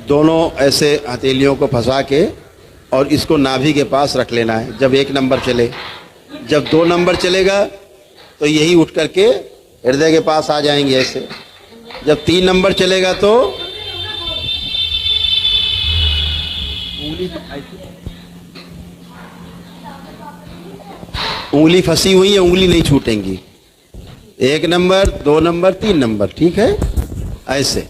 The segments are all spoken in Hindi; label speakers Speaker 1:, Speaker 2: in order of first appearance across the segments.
Speaker 1: दोनों ऐसे हथेलियों को फंसा के और इसको नाभि के पास रख लेना है। जब 1 नंबर चले, जब 2 नंबर चलेगा तो यही उठ करके हृदय के पास आ जाएंगे ऐसे। जब 3 नंबर चलेगा तो उंगली फंसी हुई है, उंगली नहीं छूटेंगी। 1 नंबर, 2 नंबर, 3 नंबर, ठीक है। ऐसे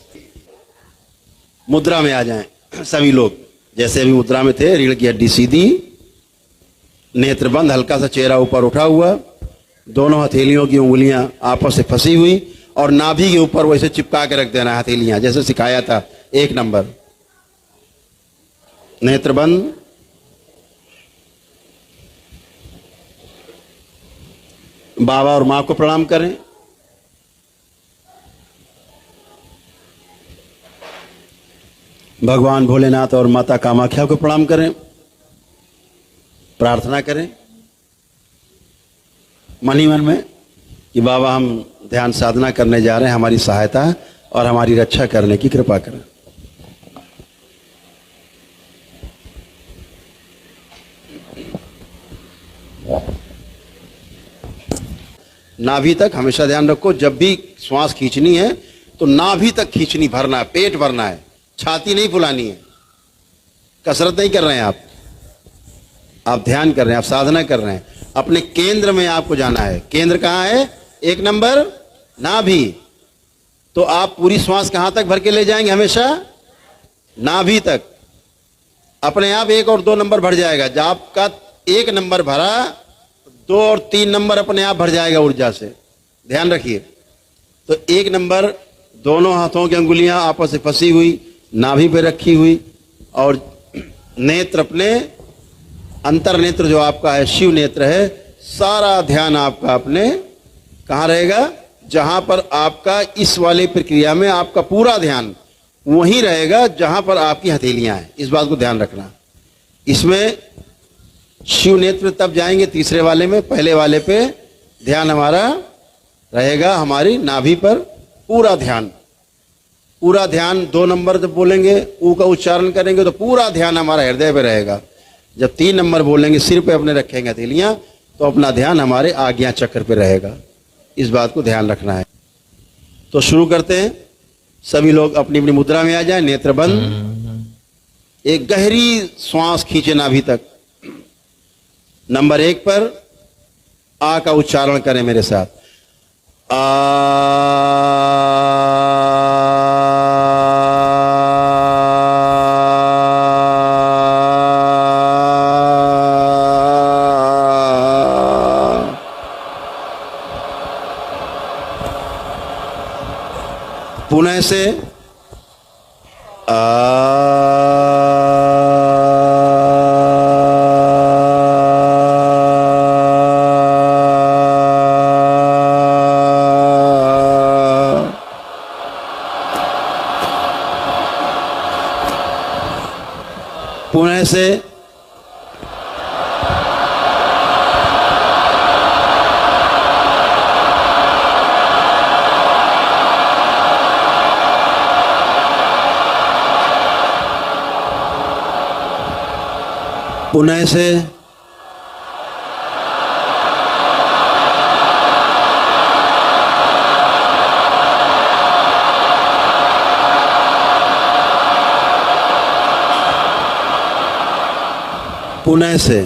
Speaker 1: मुद्रा में आ जाएं सभी लोग, जैसे अभी मुद्रा में थे। रीढ़ की हड्डी सीधी, नेत्र बंद, हल्का सा चेहरा ऊपर उठा हुआ, दोनों हथेलियों की उंगलियां आपस से फंसी हुई और नाभि के ऊपर वैसे चिपका के रख देना है हथेलियां, जैसे सिखाया था 1 नंबर। नेत्र बंद, बाबा और मां को प्रणाम करें। भगवान भोलेनाथ और माता कामाख्या को प्रणाम करें। प्रार्थना करें मन ही मन में कि बाबा हम ध्यान साधना करने जा रहे हैं, हमारी सहायता और हमारी रक्षा करने की कृपा करें। नाभि तक हमेशा ध्यान रखो, जब भी श्वास खींचनी है तो नाभि तक खींचनी, भरना है, पेट भरना है, छाती नहीं फुलानी है। कसरत नहीं कर रहे हैं आप ध्यान कर रहे हैं, आप साधना कर रहे हैं। अपने केंद्र में आपको जाना है। केंद्र कहाँ है? 1 नंबर नाभि। तो आप पूरी श्वास कहां तक भर के ले जाएंगे? हमेशा नाभि तक। अपने आप 1 और 2 नंबर भर जाएगा। जब आपका 1 नंबर भरा, 2 और 3 नंबर अपने आप भर जाएगा ऊर्जा से। ध्यान रखिए। तो 1 नंबर, दोनों हाथों की अंगुलियां आपस से फंसी हुई, नाभि पे रखी हुई, और नेत्र अपने अंतर नेत्र जो आपका है, शिव नेत्र है, सारा ध्यान आपका अपने कहाँ रहेगा? जहां पर आपका इस वाली प्रक्रिया में आपका पूरा ध्यान वहीं रहेगा जहां पर आपकी हथेलियां हैं। इस बात को ध्यान रखना। इसमें शिव नेत्र तब जाएंगे तीसरे वाले में, पहले वाले पे ध्यान हमारा रहेगा हमारी नाभि पर। पूरा ध्यान 2 नंबर जब बोलेंगे ऊ का उच्चारण करेंगे तो पूरा ध्यान हमारा हृदय पे रहेगा। जब 3 नंबर बोलेंगे सिर पे अपने रखेंगे हथेलियां, तो अपना ध्यान हमारे आज्ञा चक्र पे रहेगा। इस बात को ध्यान रखना है। तो शुरू करते हैं। सभी लोग अपनी अपनी मुद्रा में आ जाएं, नेत्र बंद, एक गहरी श्वास खींचे नाभि तक। नंबर 1 पर आ का उच्चारण करें मेरे साथ। पुनः से पुनः से पुनः से पुनः से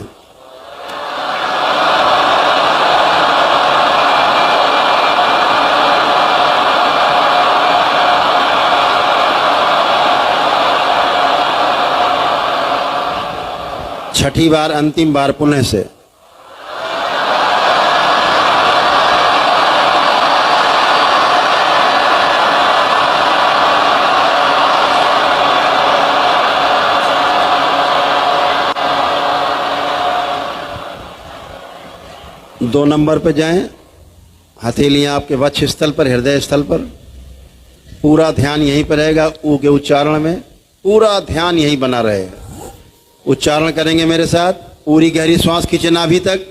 Speaker 1: छठी बार, अंतिम बार पुनः से। दो नंबर पे जाएं, हथेलियां आपके वक्ष स्थल पर, हृदय स्थल पर। पूरा ध्यान यहीं पर रहेगा। ऊ के उच्चारण में पूरा ध्यान यहीं बना रहेगा। उच्चारण करेंगे मेरे साथ। पूरी गहरी श्वास खींचे नाभि तक।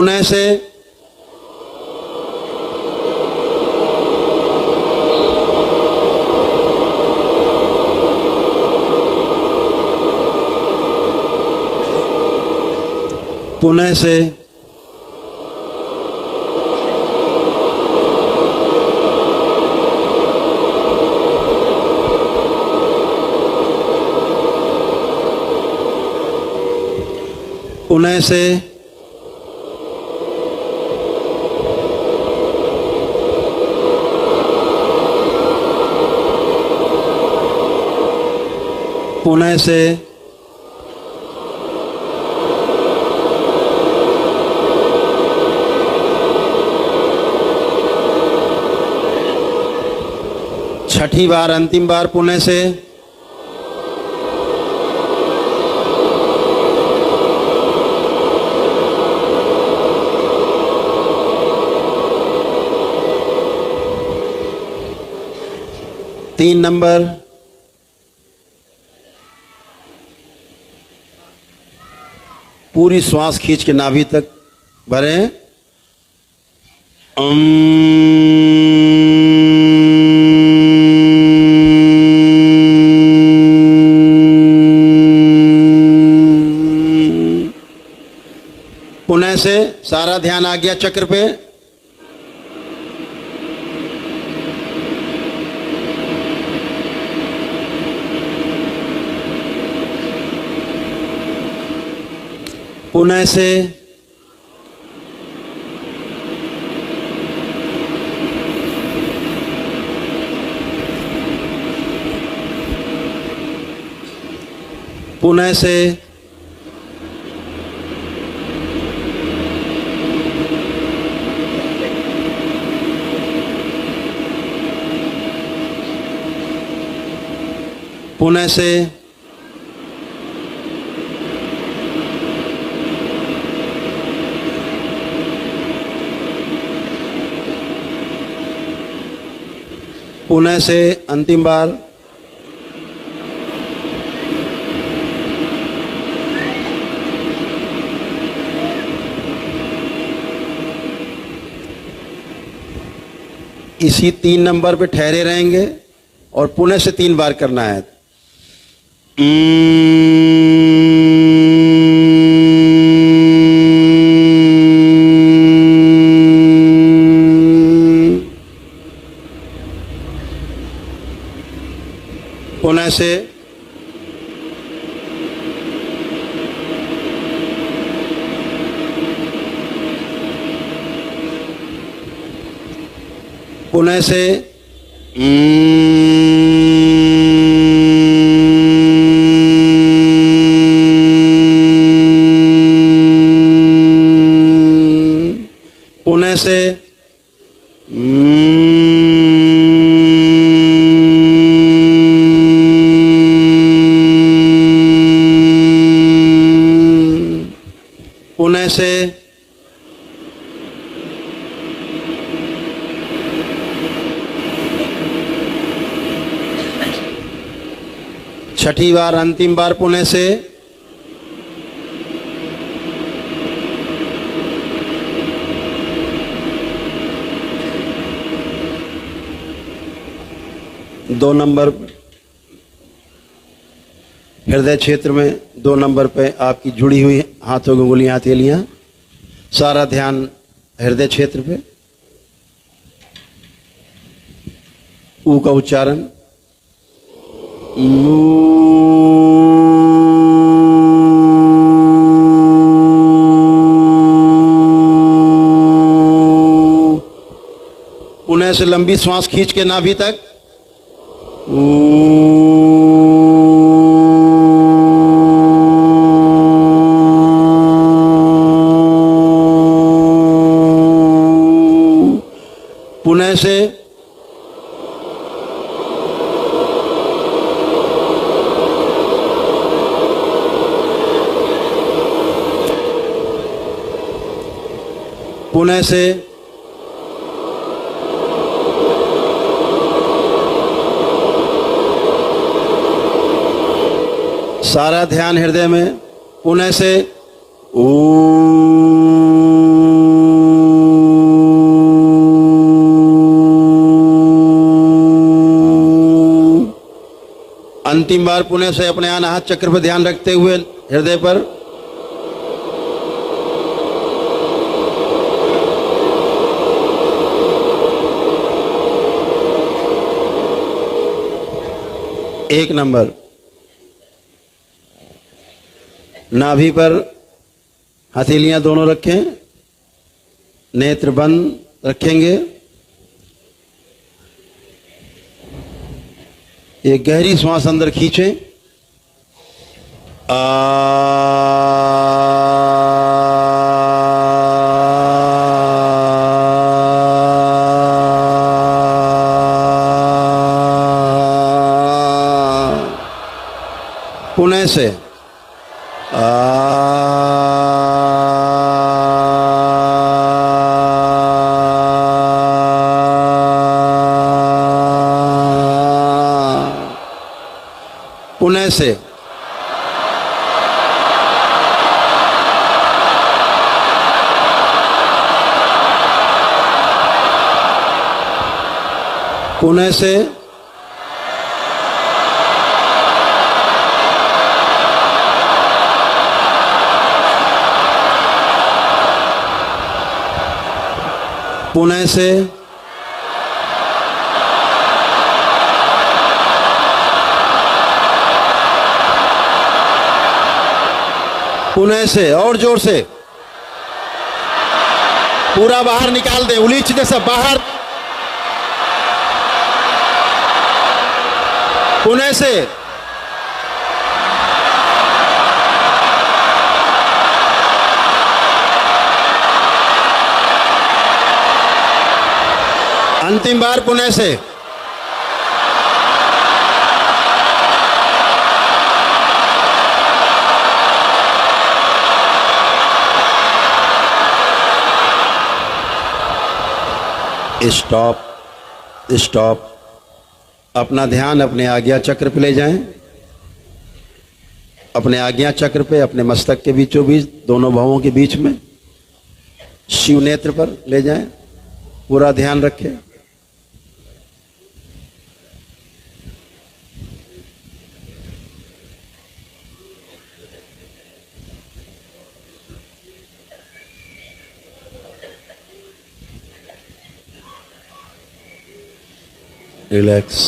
Speaker 1: पुनः से पुनः से पुनः से पुनः से छठी बार अंतिम बार पुनः से तीन नंबर पूरी श्वास खींच के नाभि तक भरें। पुनः से सारा ध्यान आज्ञा चक्र पे। पुनः से पुनः से पुनः से पुनः से अंतिम बार। इसी 3 नंबर पे ठहरे रहेंगे और पुनः से 3 बार करना है। पुनः से पुनः से पुनः से पुनः से छठी बार अंतिम बार पुनः से। दो नंबर हृदय क्षेत्र में 2 नंबर पे आपकी जुड़ी हुई हाथों की उंगलियां हथेलियां। सारा ध्यान हृदय क्षेत्र पे। ऊ का उच्चारण पुनः से लंबी श्वास खींच के नाभि तक। पुनः से पुनः से सारा ध्यान हृदय में। पुनः से अंतिम बार पुण्य से अपने अनाहत चक्र पर ध्यान रखते हुए हृदय पर एक नंबर नाभि पर हथेलियां दोनों रखें, नेत्र बंद रखेंगे। एक गहरी श्वास अंदर खींचें। पुणे से पुणे से पुणे से पुणे से पुणे से और जोर से पूरा बाहर निकाल दे, उलीच दे सब बाहर। पुणे से अंतिम बार पुणे से स्टॉप स्टॉप। अपना ध्यान अपने आज्ञा चक्र पे ले जाएं, अपने आज्ञा चक्र पे, अपने मस्तक के बीचों बीच, दोनों भवों के बीच में शिव नेत्र पर ले जाएं। पूरा ध्यान रखें। रिलैक्स।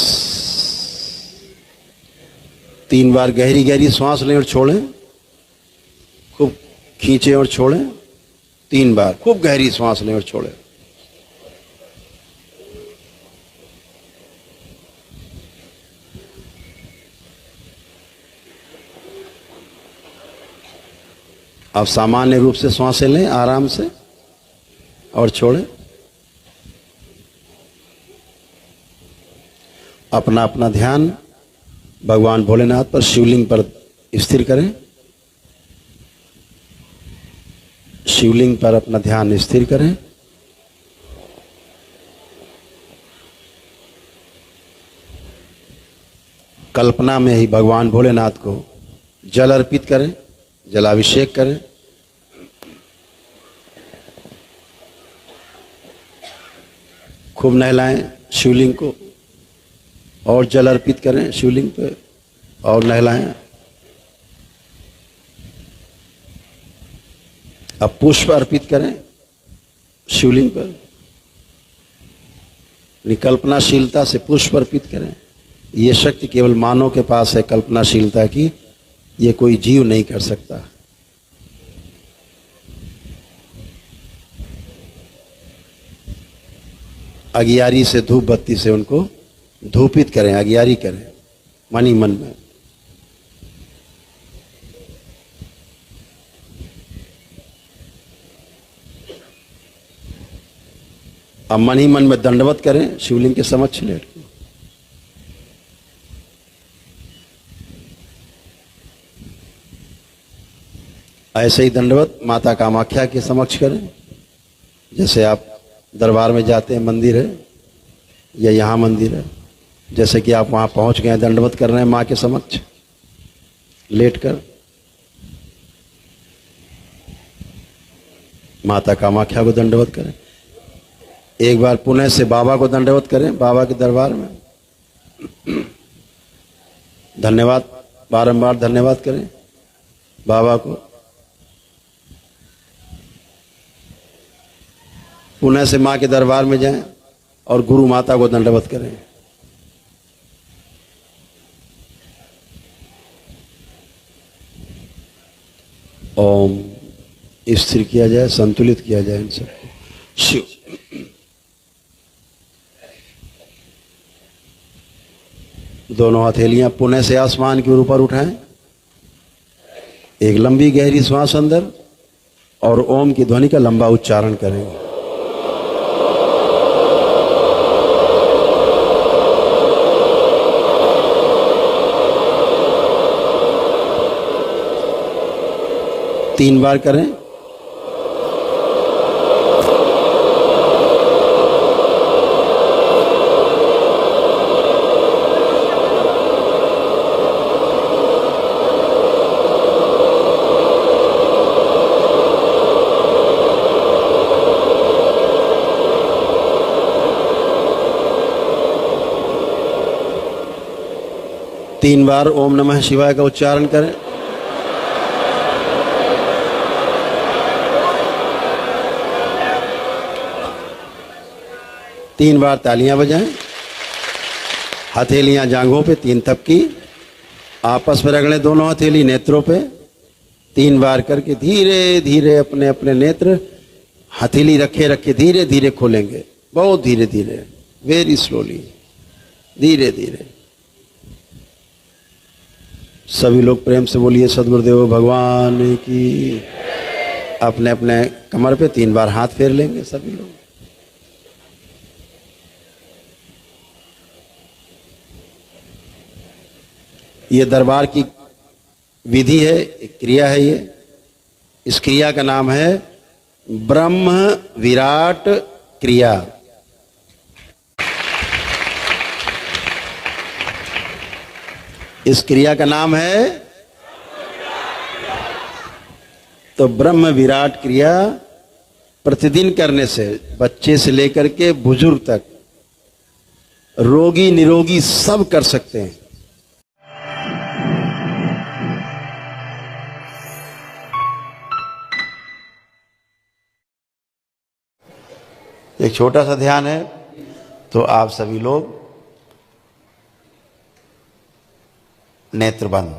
Speaker 1: 3 बार गहरी गहरी सांस लें और छोड़ें। खूब खींचें और छोड़ें। 3 बार खूब गहरी सांस लें और छोड़ें। आप सामान्य रूप से सांसें लें आराम से और छोड़ें। अपना अपना ध्यान भगवान भोलेनाथ पर, शिवलिंग पर स्थिर करें। शिवलिंग पर अपना ध्यान स्थिर करें। कल्पना में ही भगवान भोलेनाथ को जल अर्पित करें, जलाभिषेक करें। खूब नहलाएं शिवलिंग को और जल अर्पित करें शिवलिंग पे और नहलाएं। अब पुष्प अर्पित करें शिवलिंग पर। कल्पनाशीलता से पुष्प अर्पित करें। ये शक्ति केवल मानव के पास है, कल्पनाशीलता की। ये कोई जीव नहीं कर सकता। अगियारी से, धूप बत्ती से उनको धूपित करें, अगियारी करें मन ही मन में। अब मन ही मन में दंडवत करें शिवलिंग के समक्ष लेट के। ऐसे ही दंडवत माता कामाख्या के समक्ष करें। जैसे आप दरबार में जाते हैं, मंदिर है या यहाँ मंदिर है, जैसे कि आप वहां पहुंच गए, दंडवत कर रहे हैं माँ के समक्ष लेटकर। माता कामाख्या को दंडवत करें। एक बार पुणे से बाबा को दंडवत करें, बाबा के दरबार में। धन्यवाद, बारंबार धन्यवाद करें बाबा को। पुनः से मां के दरबार में जाएं और गुरु माता को दंडवत करें। ओम। स्थिर किया जाए, संतुलित किया जाए इन सबको। शिव। दोनों हथेलियां पुनः से आसमान के ऊपर उठाएं। एक लंबी गहरी श्वास अंदर और ओम की ध्वनि का लंबा उच्चारण करेंगे। तीन बार करें। तीन बार ओम नमः शिवाय का उच्चारण करें। तीन बार तालियां बजाएं। हथेलियां जांघों पे, तीन थपकी आपस में रगड़ें, दोनों हथेली नेत्रों पे। तीन बार करके धीरे धीरे अपने अपने नेत्र हथेली रखे रखे धीरे धीरे खोलेंगे, बहुत धीरे धीरे, वेरी स्लोली, धीरे धीरे। सभी लोग प्रेम से बोलिए सद्गुरुदेव भगवान की। अपने अपने कमर पे तीन बार हाथ फेर लेंगे सभी लोग। ये दरबार की विधि है, एक क्रिया है। ये इस क्रिया का नाम है ब्रह्म विराट क्रिया। इस क्रिया का नाम है तो ब्रह्म विराट क्रिया प्रतिदिन करने से बच्चे से लेकर के बुजुर्ग तक, रोगी निरोगी सब कर सकते हैं। एक छोटा सा ध्यान है, तो आप सभी लोग नेत्र बंद।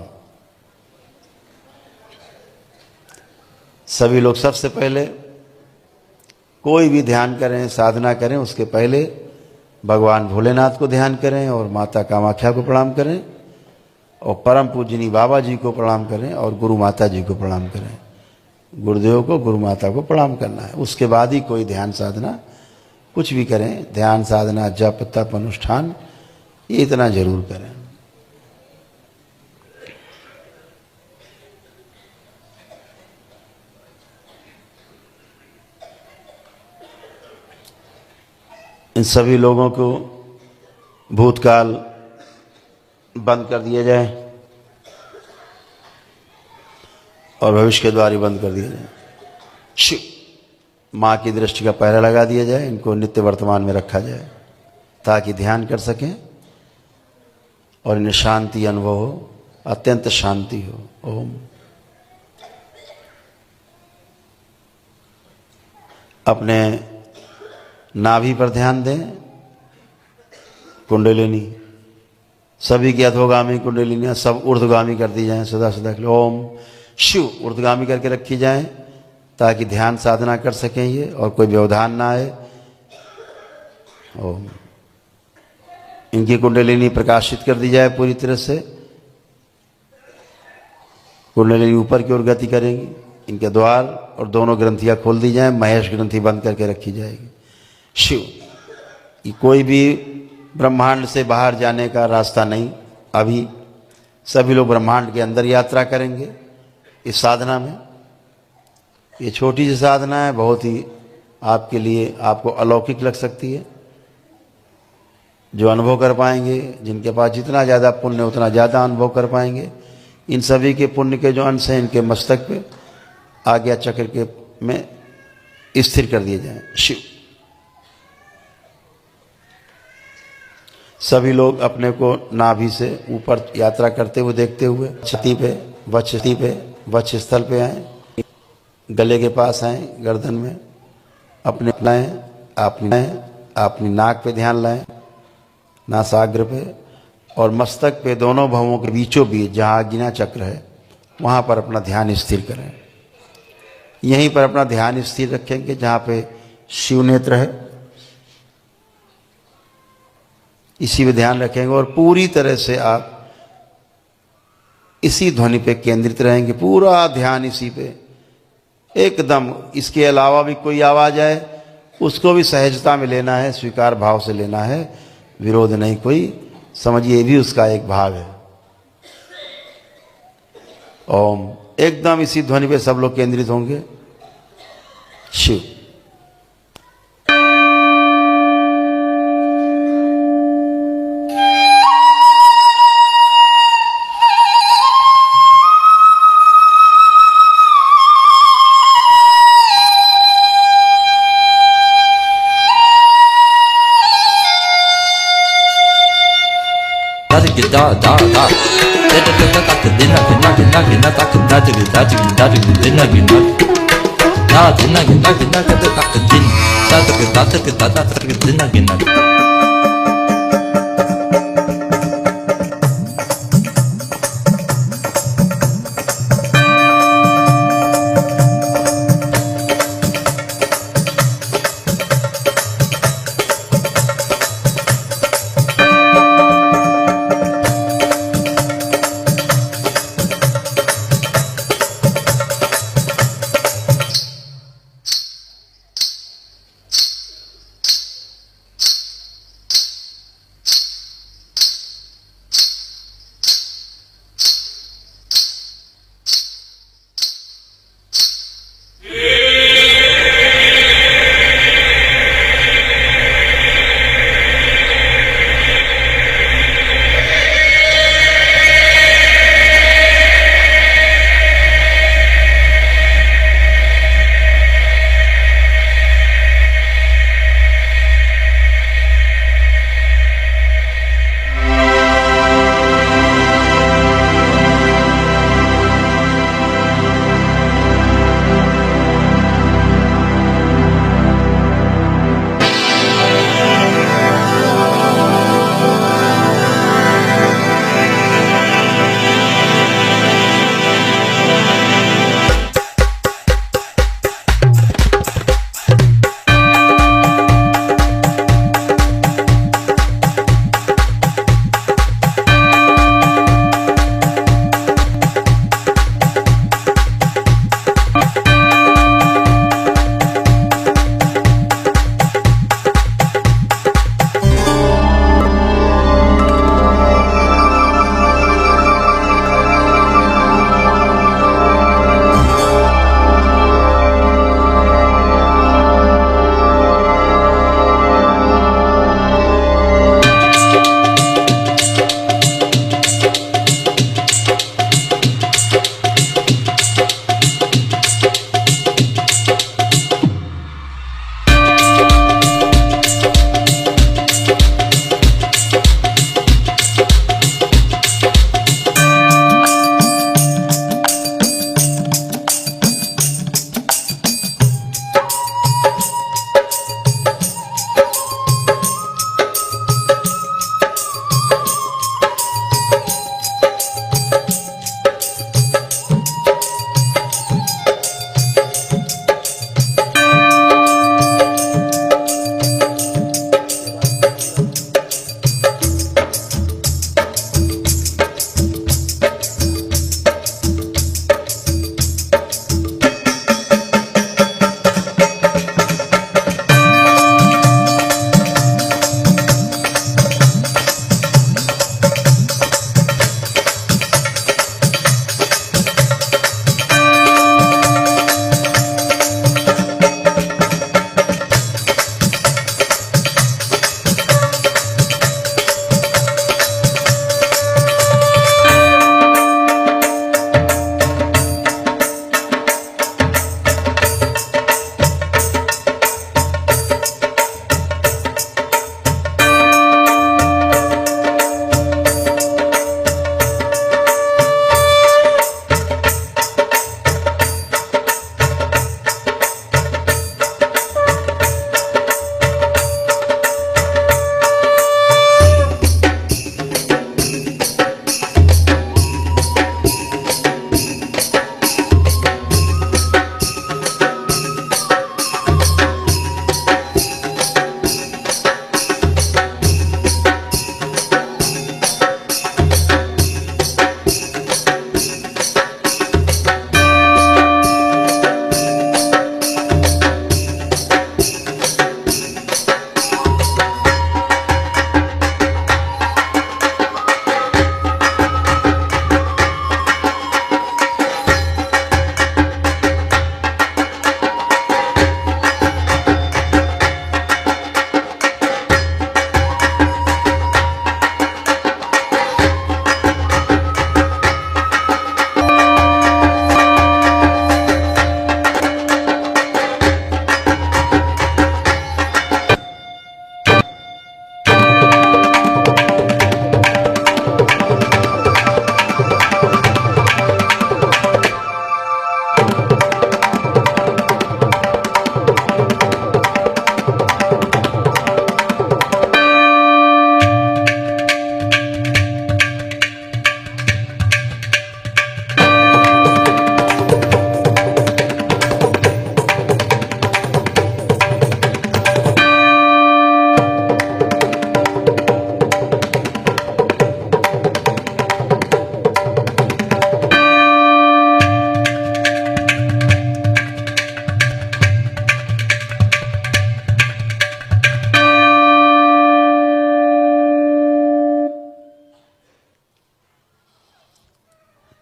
Speaker 1: सभी लोग सबसे पहले कोई भी ध्यान करें, साधना करें, उसके पहले भगवान भोलेनाथ को ध्यान करें और माता कामाख्या को प्रणाम करें और परम पूजनी बाबा जी को प्रणाम करें और गुरु माता जी को प्रणाम करें। गुरुदेव को, गुरु माता को प्रणाम करना है। उसके बाद ही कोई ध्यान साधना कुछ भी करें। ध्यान साधना, जप तप अनुष्ठान, ये इतना जरूर करें। इन सभी लोगों को भूतकाल बंद कर दिया जाए और भविष्य के द्वार बंद कर दिया जाए। शिव। माँ की दृष्टि का पहरा लगा दिया जाए। इनको नित्य वर्तमान में रखा जाए ताकि ध्यान कर सकें और इन्हें शांति अनुभव हो, अत्यंत शांति हो। ओम। अपने नाभि पर ध्यान दें। कुंडलिनी, सभी की अधोगामी कुंडलिनियां सब ऊर्ध्वगामी कर दी जाएं सदा सदा के लिए। ओम। शिव। ऊर्ध्वगामी करके रखी जाएं ताकि ध्यान साधना कर सकें ये और कोई व्यवधान ना आए। ओम। इनकी कुंडलिनी प्रकाशित कर दी जाए पूरी तरह से। कुंडलिनी ऊपर की ओर गति करेंगी। इनके द्वार और दोनों ग्रंथियां खोल दी जाएं। महेश ग्रंथि बंद करके रखी जाएगी। शिव। कि कोई भी ब्रह्मांड से बाहर जाने का रास्ता नहीं। अभी सभी लोग ब्रह्मांड के अंदर यात्रा करेंगे इस साधना में। ये छोटी सी साधना है, बहुत ही आपके लिए, आपको अलौकिक लग सकती है। जो अनुभव कर पाएंगे, जिनके पास जितना ज़्यादा पुण्य उतना ज़्यादा अनुभव कर पाएंगे। इन सभी के पुण्य के जो अंश हैं इनके मस्तक पे आज्ञा चक्र के में स्थिर कर दिए जाएं। शिव। सभी लोग अपने को नाभि से ऊपर यात्रा करते हुए देखते हुए छाती पे वक्ष स्थल पे आए, गले के पास आए, गर्दन में अपने लाएं, अपनी नाक पे ध्यान लाएं, नासाग्र पे और मस्तक पे, दोनों भवों के बीचों बीच जहाँ आज्ञा चक्र है वहाँ पर अपना ध्यान स्थिर करें। यहीं पर अपना ध्यान स्थिर रखेंगे जहाँ पे शिव नेत्र है, इसी पे ध्यान रखेंगे और पूरी तरह से आप इसी ध्वनि पे केंद्रित रहेंगे, पूरा ध्यान इसी पे एकदम। इसके अलावा भी कोई आवाज आए उसको भी सहजता में लेना है, स्वीकार भाव से लेना है, विरोध नहीं कोई, समझिए ये भी उसका एक भाग है। ओम, एकदम इसी ध्वनि पे सब लोग केंद्रित होंगे। Shiv.
Speaker 2: da da da da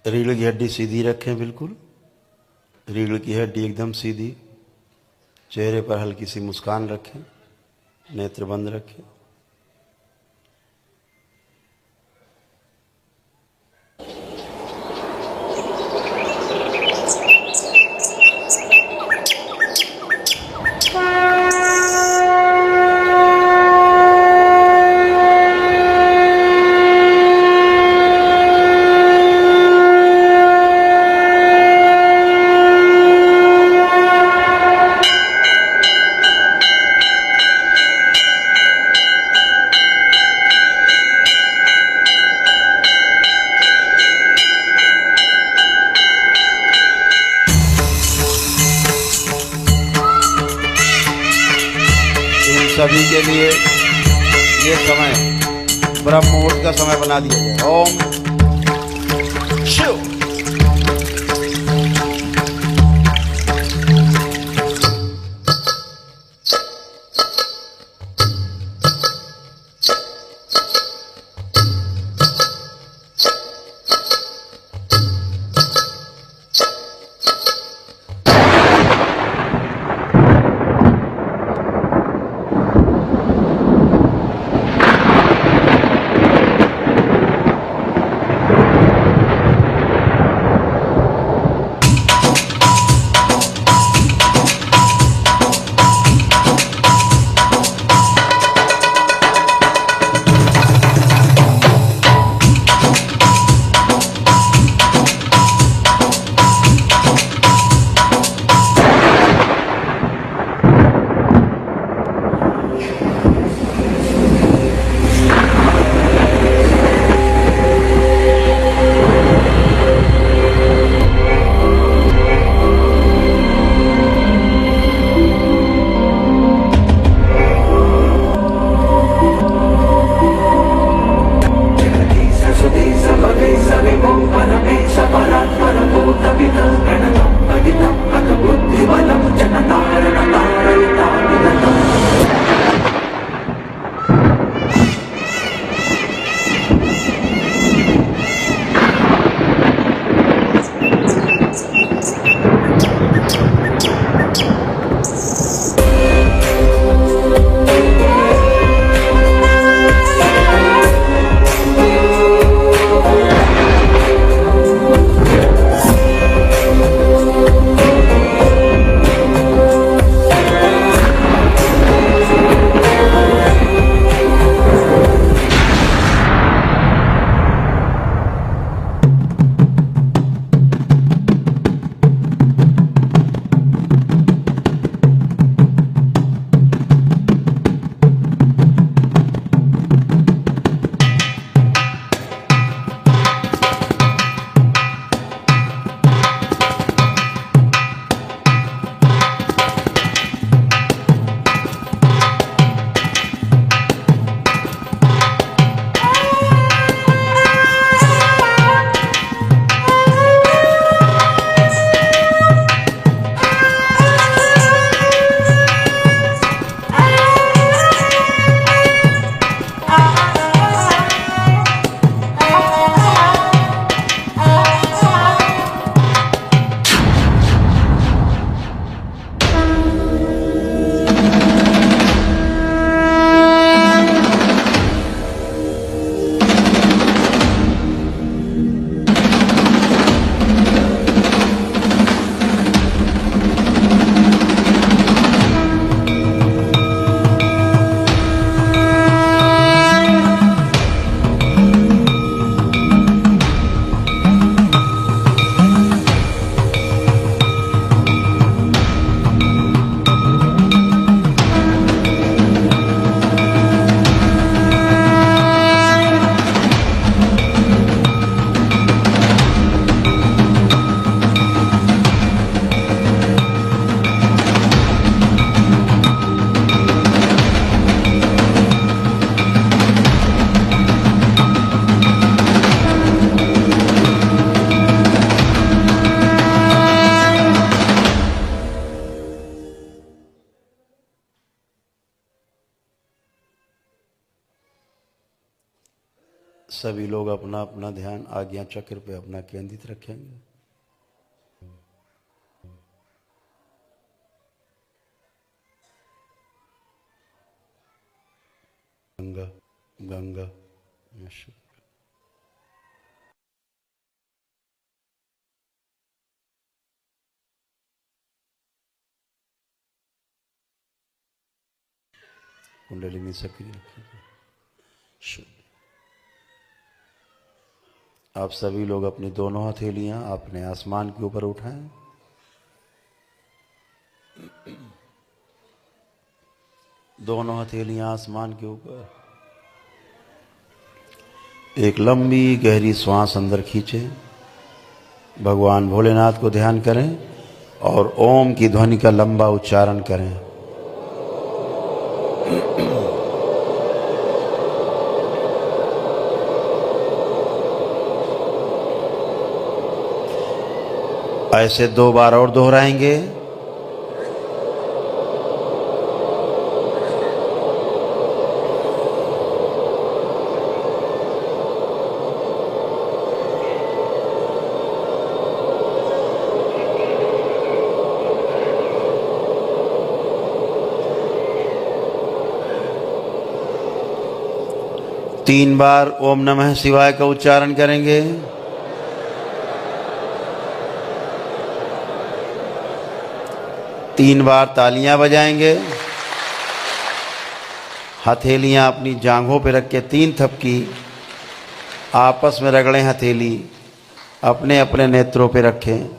Speaker 1: रीढ़ की हड्डी सीधी रखें, बिल्कुल रीढ़ की हड्डी एकदम सीधी। चेहरे पर हल्की सी मुस्कान रखें, नेत्र बंद रखें। सभी के लिए ये समय ब्रह्म मुहूर्त का समय बना दिया जाए। ओम शिव। सभी लोग अपना अपना ध्यान आज्ञा चक्र पे अपना केंद्रित रखेंगे। गंगा गंगा कुंडलिनी सक्रिय रखेंगे। आप सभी लोग अपनी दोनों हथेलियां अपने आसमान के ऊपर उठाएं। दोनों हथेलियां आसमान के ऊपर। एक लंबी गहरी श्वास अंदर खींचें। भगवान भोलेनाथ को ध्यान करें और ओम की ध्वनि का लंबा उच्चारण करें। ऐसे 2 बार और दोहराएंगे। तीन बार ओम नमः शिवाय का उच्चारण करेंगे। तीन बार तालियां बजाएंगे। हथेलियां अपनी जांघों पे रख के 3 थपकी आपस में रगड़ें। हथेली अपने अपने नेत्रों पे रखें।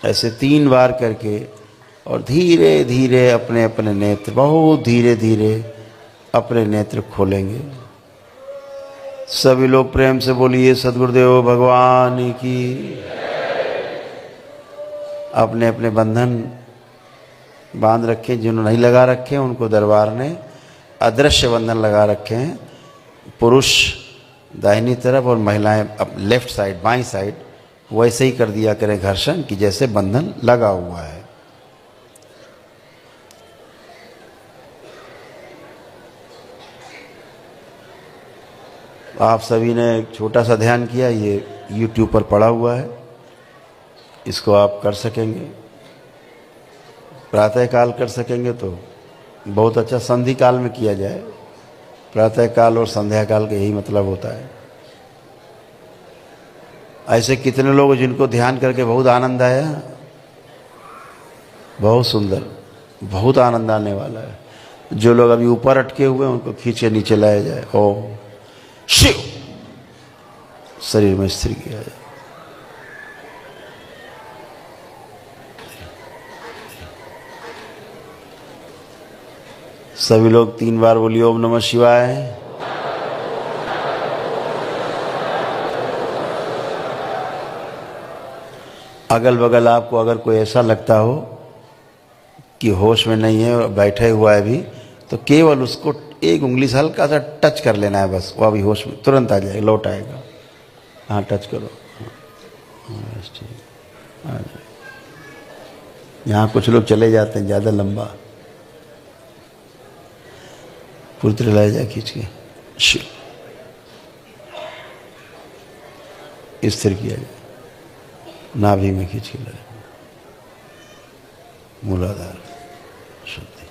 Speaker 1: ऐसे 3 बार करके और धीरे धीरे अपने अपने नेत्र, बहुत धीरे धीरे अपने नेत्र खोलेंगे। सभी लोग प्रेम से बोलिए सद्गुरुदेव भगवान की। अपने अपने बंधन बांध रखे। जिन्होंने नहीं लगा रखे उनको दरबार ने अदृश्य बंधन लगा रखे हैं। पुरुष दाहिनी तरफ और महिलाएं लेफ्ट साइड, बाईं साइड। वैसे ही कर दिया करें घर्षण कि जैसे बंधन लगा हुआ है। आप सभी ने एक छोटा सा ध्यान किया, ये YouTube पर पड़ा हुआ है, इसको आप कर सकेंगे। प्रातः काल कर सकेंगे तो बहुत अच्छा। संधि काल में किया जाए। प्रातः काल और संध्या काल का यही मतलब होता है। ऐसे कितने लोग जिनको ध्यान करके बहुत आनंद आया। बहुत सुंदर, बहुत आनंद आने वाला है। जो लोग अभी ऊपर अटके हुए हैं उनको खींचे नीचे लाया जाए। ओम शिव, शरीर में स्थिर किया जाए। सभी लोग 3 बार बोलिए ओम नमः शिवाय। अगल बगल आपको अगर कोई ऐसा लगता हो कि होश में नहीं है, बैठे हुआ है भी, तो केवल उसको 1 उंगली से हल्का सा टच कर लेना है बस। वो अभी होश में तुरंत आ जाएगा, लौट आएगा। हाँ टच करो। बस ठीक, आ जाए। यहाँ कुछ लोग चले जाते हैं ज़्यादा लंबा। पूरी लाया जाए खींच के। शिव, स्थिर किया जाए। नाभि में खींच के लाए। मूलाधार शुद्धि।